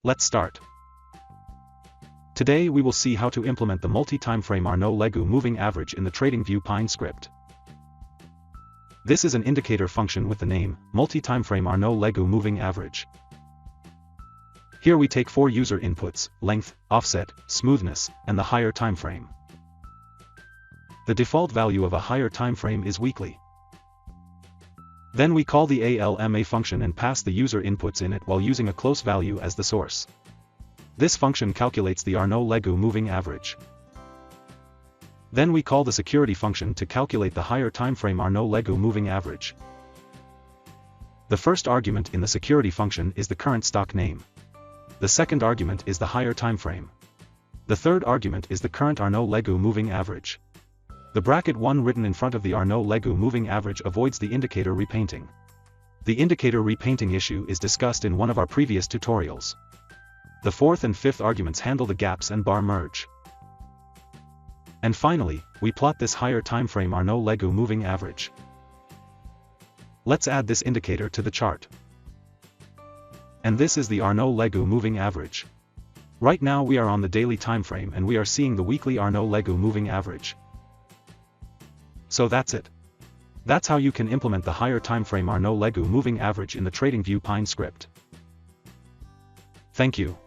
Let's start. Today we will see how to implement the multi-timeframe Arnaud Legoux moving average in the Tradingview Pine script. This is an indicator function with the name, multi-timeframe Arnaud Legoux moving average. Here we take 4 user inputs, length, offset, smoothness, and the higher timeframe. The default value of a higher timeframe is weekly. Then we call the ALMA function and pass the user inputs in it while using a close value as the source. This function calculates the Arnaud Legoux moving average. Then we call the security function to calculate the higher timeframe Arnaud Legoux moving average. The first argument in the security function is the current stock name. The second argument is the higher timeframe. The third argument is the current Arnaud Legoux moving average. The bracket 1 written in front of the Arnaud Legoux moving average avoids the indicator repainting. The indicator repainting issue is discussed in one of our previous tutorials. The fourth and fifth arguments handle the gaps and bar merge. And finally, we plot this higher timeframe Arnaud Legoux moving average. Let's add this indicator to the chart. And this is the Arnaud Legoux moving average. Right now we are on the daily timeframe and we are seeing the weekly Arnaud Legoux moving average. So that's it. That's how you can implement the higher timeframe Arnaud Legoux moving average in the Tradingview Pine script. Thank you.